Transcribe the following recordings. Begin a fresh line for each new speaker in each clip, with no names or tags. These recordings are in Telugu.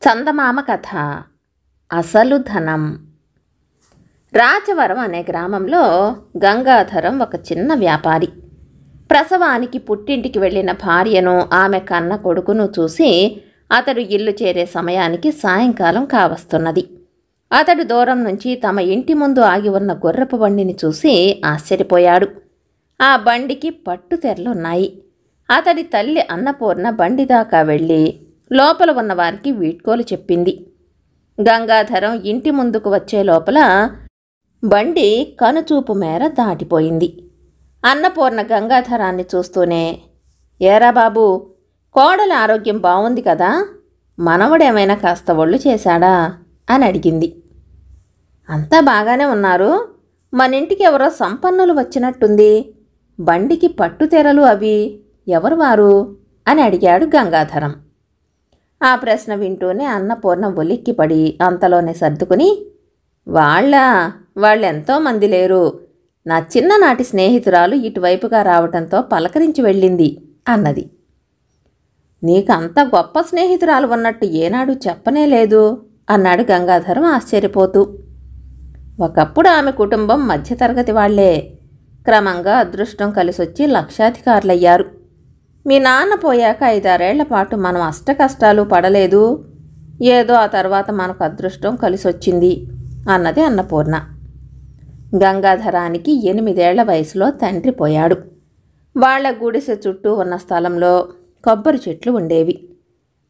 చందమామ కథ. అసలు ధనం. రాజవరం అనే గ్రామంలో గంగాధరం ఒక చిన్న వ్యాపారి. ప్రసవానికి పుట్టింటికి వెళ్ళిన భార్యను, ఆమె కన్న కొడుకును చూసి అతడు ఇల్లు చేరే సమయానికి సాయంకాలం కావస్తున్నది. అతడు దూరం నుంచి తమ ఇంటి ముందు ఆగి ఉన్న గుర్రపు బండిని చూసి ఆశ్చర్యపోయాడు. ఆ బండికి పట్టు తెరలున్నాయి. అతడి తల్లి అన్నపూర్ణ బండి దాకా వెళ్ళి లోపల ఉన్నవారికి వీడ్కోలు చెప్పింది. గంగాధరం ఇంటి ముందుకు వచ్చే లోపల బండి కనుచూపు మేర దాటిపోయింది. అన్నపూర్ణ గంగాధరాన్ని చూస్తూనే, ఏరా బాబు, కోడలి ఆరోగ్యం బాగుంది కదా, మనవడేమైనా కాస్త ఒళ్ళు చేశాడా అని అడిగింది. అంతా బాగానే ఉన్నారు, మన ఇంటికి ఎవరో సంపన్నులు వచ్చినట్టుంది, బండికి పట్టుతెరలు అవి ఎవరు వారు అని అడిగాడు గంగాధరం. ఆ ప్రశ్న వింటూనే అన్నపూర్ణ ఉలిక్కిపడి అంతలోనే సర్దుకుని, వాళ్ళెంతో మంది లేరు, నా చిన్ననాటి స్నేహితురాలు ఇటువైపుగా రావటంతో పలకరించి వెళ్ళింది అన్నది. నీకంత గొప్ప స్నేహితురాలు ఉన్నట్టు ఏనాడు చెప్పనే లేదు అన్నాడు గంగాధరం ఆశ్చర్యపోతూ. ఒకప్పుడు ఆమె కుటుంబం మధ్యతరగతి వాళ్లే, క్రమంగా అదృష్టం కలిసొచ్చి లక్షాధికారులయ్యారు. మీ నాన్న పోయాక 5-6 ఏళ్ల పాటు మనం అష్టకష్టాలు పడలేదు, ఏదో ఆ తర్వాత మనకు అదృష్టం కలిసొచ్చింది అన్నది అన్నపూర్ణ. గంగాధరానికి 8 ఏళ్ల వయసులో తండ్రి పోయాడు. వాళ్ల గుడిసె చుట్టూ ఉన్న స్థలంలో కొబ్బరి చెట్లు ఉండేవి.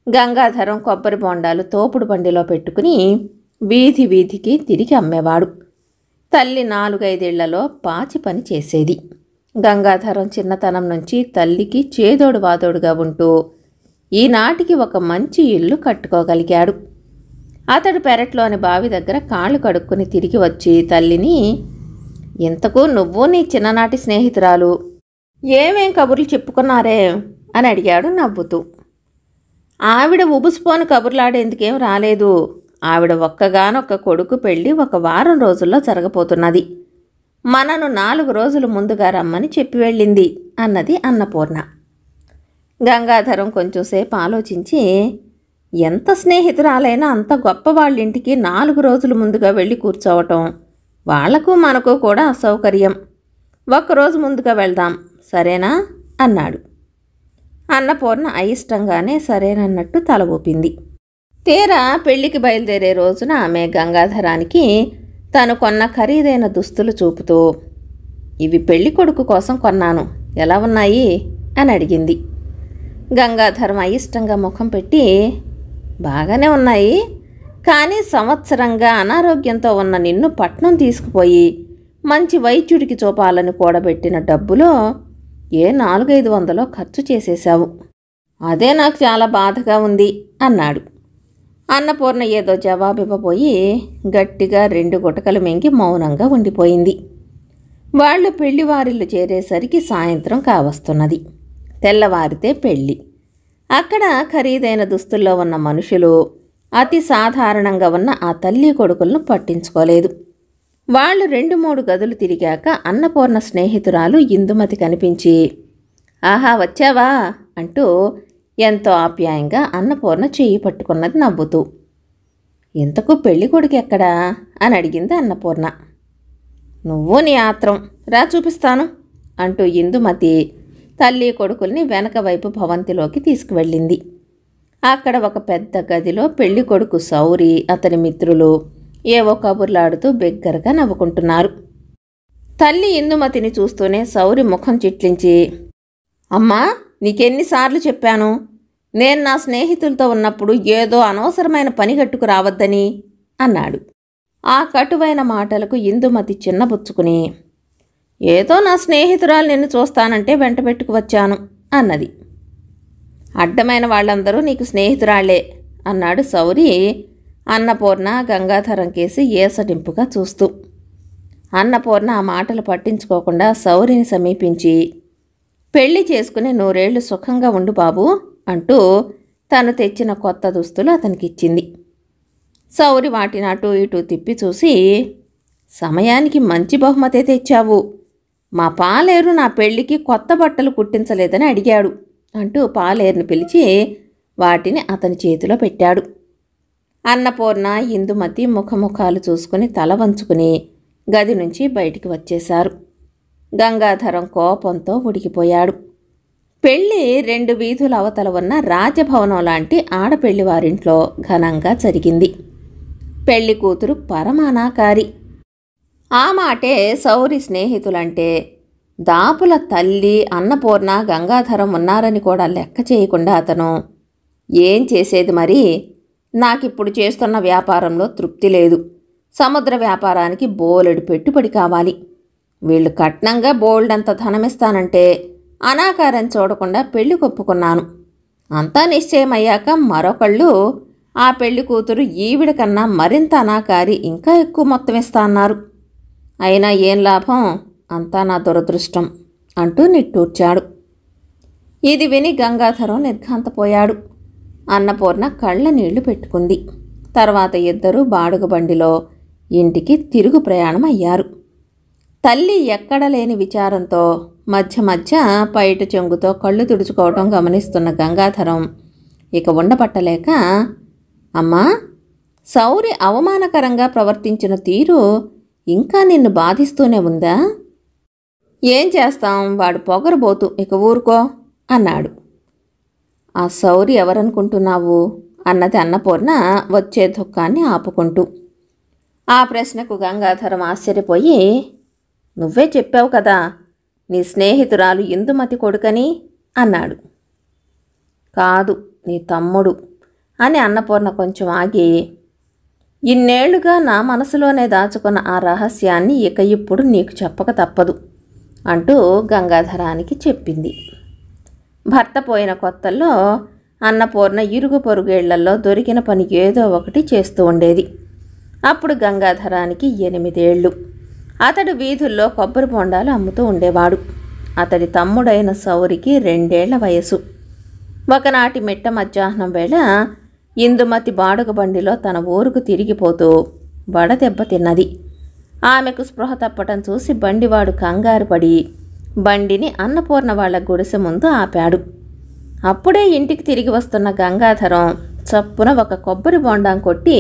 గంగాధరం కొబ్బరి బొండాలు తోపుడు బండిలో పెట్టుకుని వీధి వీధికి తిరిగి అమ్మేవాడు. తల్లి 4-5 ఏళ్లలో పాచి పని చేసేది. గంగాధరం చిన్నతనం నుంచి తల్లికి చేదోడు వాదోడుగా ఉంటూ ఈనాటికి ఒక మంచి ఇల్లు కట్టుకోగలిగాడు. అతడు పెరట్లోని బావి దగ్గర కాళ్ళు కడుక్కుని తిరిగి వచ్చి తల్లిని, ఇంతకు నువ్వు నీ చిన్ననాటి స్నేహితురాలు ఏమేం కబుర్లు చెప్పుకున్నారే అని అడిగాడు నవ్వుతూ. ఆవిడ ఉబుసుపోని కబుర్లాడేందుకేం రాలేదు, ఆవిడ ఒక్కగానొక్క కొడుకు పెళ్ళి 1 వారం రోజుల్లో జరగబోతున్నది, మనను 4 రోజులు ముందుగా రమ్మని చెప్పి వెళ్ళింది అన్నది అన్నపూర్ణ. గంగాధరం కొంచెంసేపు ఆలోచించి, ఎంత స్నేహితురాలైనా అంత గొప్ప వాళ్ళింటికి 4 రోజులు ముందుగా వెళ్ళి కూర్చోవటం వాళ్లకు మనకు కూడా అసౌకర్యం, 1 రోజు ముందుగా వెళ్దాం సరేనా అన్నాడు. అన్నపూర్ణ అయిష్టంగానే సరేనన్నట్టు తల ఊపింది. తీరా పెళ్లికి బయలుదేరే రోజున ఆమె గంగాధరానికి తను కొన్న ఖరీదైన దుస్తులు చూపుతూ, ఇవి పెళ్లి కొడుకు కోసం కొన్నాను, ఎలా ఉన్నాయి అని అడిగింది. గంగాధరం అయిష్టంగా ముఖం పెట్టి, బాగానే ఉన్నాయి, కానీ సంవత్సరంగా అనారోగ్యంతో ఉన్న నిన్ను పట్నం తీసుకుపోయి మంచి వైద్యుడికి చూపాలని కూడబెట్టిన డబ్బులో ఏ 400-500 ఖర్చు చేసేశావు, అదే నాకు చాలా బాధగా ఉంది అన్నాడు. అన్నపూర్ణ ఏదో జవాబివ్వబోయి గట్టిగా 2 గుటకలు మింగి మౌనంగా ఉండిపోయింది. వాళ్ళు పెళ్లివారిల్లు చేరేసరికి సాయంత్రం కావస్తున్నది. తెల్లవారితే పెళ్ళి. అక్కడ ఖరీదైన దుస్తుల్లో ఉన్న మనుషులు అతి సాధారణంగా ఉన్న ఆ తల్లి కొడుకులను పట్టించుకోలేదు. వాళ్ళు 2-3 గదులు తిరిగాక అన్నపూర్ణ స్నేహితురాలు ఇందుమతి కనిపించి, ఆహా వచ్చావా అంటూ ఎంతో ఆప్యాయంగా అన్నపూర్ణ చెయ్యి పట్టుకున్నది నవ్వుతూ. ఇంతకు పెళ్లి కొడుకు ఎక్కడా అని అడిగింది అన్నపూర్ణ. నువ్వు నీ ఆత్రం, రా చూపిస్తాను అంటూ ఇందుమతి తల్లి కొడుకుల్ని వెనక వైపు భవంతిలోకి తీసుకువెళ్ళింది. అక్కడ ఒక పెద్ద గదిలో పెళ్లి కొడుకు సౌరి, అతని మిత్రులు ఏవో కబుర్లాడుతూ బిగ్గరగా నవ్వుకుంటున్నారు. తల్లి ఇందుమతిని చూస్తూనే సౌరి ముఖం చిట్లించి, అమ్మా, నీకెన్నిసార్లు చెప్పాను, నేను నా స్నేహితులతో ఉన్నప్పుడు ఏదో అనవసరమైన పని గట్టుకు రావద్దని అన్నాడు. ఆ కటువైన మాటలకు ఇందుమతి చిన్నబుచ్చుకుని, ఏదో నా స్నేహితురాలు నిన్ను చూస్తానంటే వెంట పెట్టుకు వచ్చాను అన్నది. అడ్డమైన వాళ్ళందరూ నీకు స్నేహితురాళ్లే అన్నాడు సౌరి అన్నపూర్ణ గంగాధరం కేసి ఏసడింపుగా చూస్తూ. అన్నపూర్ణ ఆ మాటలు పట్టించుకోకుండా సౌరిని సమీపించి, పెళ్లి చేసుకుని 100 ఏళ్లు సుఖంగా ఉండు బాబు అంటూ తను తెచ్చిన కొత్త దుస్తులు అతనికిచ్చింది. సౌరి వాటిని అటూ ఇటూ తిప్పి చూసి, సమయానికి మంచి బహుమతే తెచ్చావు, మా పాలేరు నా పెళ్లికి కొత్త బట్టలు కుట్టించలేదని అడిగాడు అంటూ పాలేరుని పిలిచి వాటిని అతని చేతిలో పెట్టాడు. అన్నపూర్ణ ఇందుమతి ముఖముఖాలు చూసుకుని తల వంచుకుని గది నుంచి బయటికి వచ్చేశారు. గంగాధరం కోపంతో ఉడికిపోయాడు. పెళ్ళి 2 వీధుల అవతల ఉన్న రాజభవనం లాంటి ఆడపెళ్లి వారింట్లో ఘనంగా జరిగింది. పెళ్లి కూతురు పరమానాకారి. ఆ మాటే సౌరి స్నేహితులంటే దాపుల తల్లి అన్నపూర్ణ గంగాధరం ఉన్నారని కూడా లెక్క చేయకుండా అతను, ఏం చేసేది మరి, నాకిప్పుడు చేస్తున్న వ్యాపారంలో తృప్తి లేదు, సముద్ర వ్యాపారానికి బోలెడు పెట్టుబడి కావాలి, వీళ్ళు కట్నంగా బోల్డంత ధనమిస్తానంటే అనాకారం చూడకుండా పెళ్లి కొప్పుకున్నాను. అంతా నిశ్చయమయ్యాక మరొకళ్ళు ఆ పెళ్లి కూతురు ఈవిడ కన్నా మరింత అనాకారి ఇంకా ఎక్కువ మొత్తం ఇస్తా అన్నారు. అయినా ఏం లాభం, అంతా నా దురదృష్టం అంటూ నిట్టూర్చాడు. ఇది విని గంగాధరం నిర్ఘాంతపోయాడు. అన్నపూర్ణ కళ్ళ నీళ్లు పెట్టుకుంది. తర్వాత ఇద్దరూ బాడుగ బండిలో ఇంటికి తిరుగు ప్రయాణం అయ్యారు. తల్లి ఎక్కడ లేని విచారంతో మధ్య మధ్య పైట చెంగుతో కళ్ళు తుడుచుకోవటం గమనిస్తున్న గంగాధరం ఇక ఉండపట్టలేక, అమ్మా, సౌరి అవమానకరంగా ప్రవర్తించిన తీరు ఇంకా నిన్ను బాధిస్తూనే ఉందా? ఏం చేస్తాం, వాడు పొగరబోతు, ఇక ఊరుకో అన్నాడు. ఆ సౌరి ఎవరనుకుంటున్నావు అన్నది అన్నపూర్ణ వచ్చే దుఃఖాన్ని ఆపుకుంటూ. ఆ ప్రశ్నకు గంగాధరం ఆశ్చర్యపోయి, నువ్వే చెప్పావు కదా నీ స్నేహితురాలు ఇందుమతి కొడుకని అన్నాడు. కాదు, నీ తమ్ముడు అని అన్నపూర్ణ కొంచెం ఆగి, ఇన్నేళ్లుగా నా మనసులోనే దాచుకున్న ఆ రహస్యాన్ని ఇక ఇప్పుడు నీకు చెప్పక తప్పదు అంటూ గంగాధరానికి చెప్పింది. భర్త పోయిన కొత్తల్లో అన్నపూర్ణ ఇరుగు పొరుగేళ్లలో దొరికిన పని ఏదో ఒకటి చేస్తూ ఉండేది. అప్పుడు గంగాధరానికి 8 ఏళ్ళు. అతడు వీధుల్లో కొబ్బరి బొండాలు అమ్ముతూ ఉండేవాడు. అతడి తమ్ముడైన సౌరికి 2 ఏళ్ల వయసు. ఒకనాటి మిట్ట మధ్యాహ్నం వేళ ఇందుమతి బాడుగ బండిలో తన ఊరుకు తిరిగిపోతూ వడదెబ్బ తిన్నది. ఆమెకు స్పృహ తప్పటం చూసి బండివాడు కంగారు పడి బండిని అన్నపూర్ణ వాళ్ల గుడిసె ముందు ఆపాడు. అప్పుడే ఇంటికి తిరిగి వస్తున్న గంగాధరం చప్పున ఒక కొబ్బరి బొండాం కొట్టి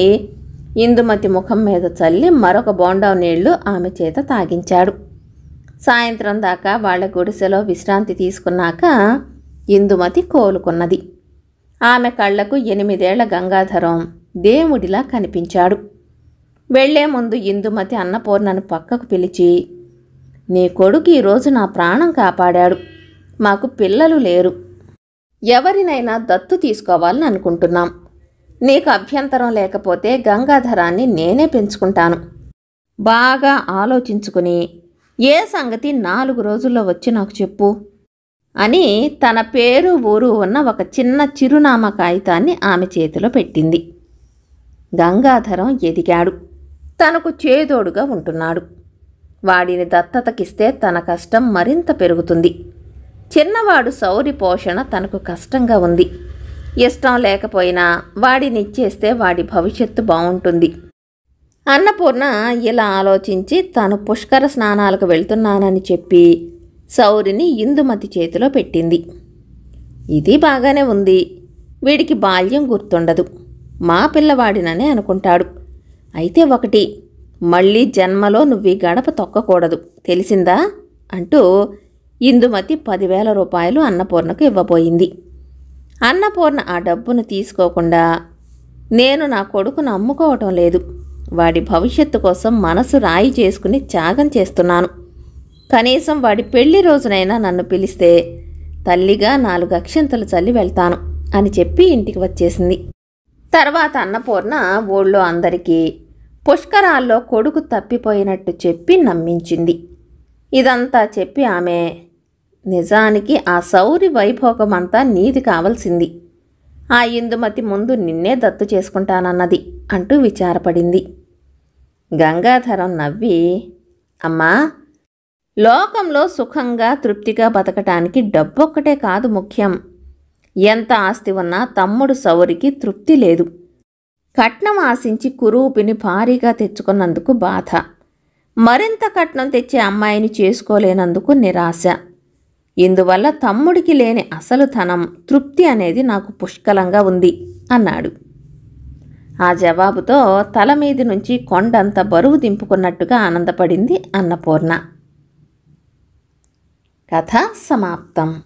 ఇందుమతి ముఖం మీద చల్లి మరొక బొండాం నీళ్లు ఆమె చేత తాగించాడు. సాయంత్రం దాకా వాళ్ల గుడిసెలో విశ్రాంతి తీసుకున్నాక ఇందుమతి కోలుకున్నది. ఆమె కళ్లకు 8 ఏళ్ల గంగాధరం దేవుడిలా కనిపించాడు. వెళ్లే ముందు ఇందుమతి అన్నపూర్ణను పక్కకు పిలిచి, నీ కొడుకు ఈరోజు నా ప్రాణం కాపాడాడు, మాకు పిల్లలు లేరు, ఎవరినైనా దత్తు తీసుకోవాలని అనుకుంటున్నాం, నీకు అభ్యంతరం లేకపోతే గంగాధరాన్ని నేనే పెంచుకుంటాను, బాగా ఆలోచించుకుని ఏ సంగతి 4 రోజుల్లో వచ్చి నాకు చెప్పు అని తన పేరు ఊరు ఉన్న ఒక చిన్న చిరునామా కాగితాన్ని ఆమె చేతిలో పెట్టింది. గంగాధరం ఎదిగాడు. తనకు చేదోడుగా ఉంటున్నాడు. వాడిని దత్తతకిస్తే తన కష్టం మరింత పెరుగుతుంది. చిన్నవాడు సౌరి పోషణ తనకు కష్టంగా ఉంది. ఇష్టం లేకపోయినా వాడినిచ్చేస్తే వాడి భవిష్యత్తు బాగుంటుంది. అన్నపూర్ణ ఇలా ఆలోచించి తాను పుష్కర స్నానాలకు వెళ్తున్నానని చెప్పి సౌరిని ఇందుమతి చేతిలో పెట్టింది. ఇది బాగానే ఉంది, వీడికి బాల్యం గుర్తుండదు, మా పిల్లవాడిననే అనుకుంటాడు. అయితే ఒకటి, మళ్ళీ జన్మలో నువ్వు గడప తొక్కకూడదు, తెలిసిందా అంటూ ఇందుమతి 10,000 రూపాయలు అన్నపూర్ణకు ఇవ్వబోయింది. అన్నపూర్ణ ఆ డబ్బును తీసుకోకుండా, నేను నా కొడుకును అమ్ముకోవటం లేదు, వాడి భవిష్యత్తు కోసం మనసు రాయి చేసుకుని త్యాగం చేస్తున్నాను, కనీసం వాడి పెళ్లి రోజునైనా నన్ను పిలిస్తే తల్లిగా 4 అక్షంతలు చల్లి వెళ్తాను అని చెప్పి ఇంటికి వచ్చేసింది. తర్వాత అన్నపూర్ణ ఊళ్ళో అందరికీ పుష్కరాల్లో కొడుకు తప్పిపోయినట్టు చెప్పి నమ్మించింది. ఇదంతా చెప్పి ఆమె, నిజానికి ఆ సౌరి వైభోగమంతా నీది కావలసింది, ఆ ఇందుమతి ముందు నిన్నే దత్తు చేసుకుంటానన్నది అంటూ విచారపడింది. గంగాధరం నవ్వి, అమ్మా, లోకంలో సుఖంగా తృప్తిగా బతకటానికి డబ్బొక్కటే కాదు ముఖ్యం, ఎంత ఆస్తి ఉన్నా తమ్ముడు సౌరికి తృప్తి లేదు, కట్నం ఆశించి కురూపిని భారీగా తెచ్చుకున్నందుకు బాధ, మరింత కట్నం తెచ్చే అమ్మాయిని చేసుకోలేనందుకు నిరాశ, ఇందువల్ల తమ్ముడికి లేని అసలు ధనం తృప్తి అనేది నాకు పుష్కలంగా ఉంది అన్నాడు. ఆ జవాబుతో తల మీది నుంచి కొండంత బరువు దింపుకున్నట్టుగా ఆనందపడింది అన్నపూర్ణ. కథ సమాప్తం.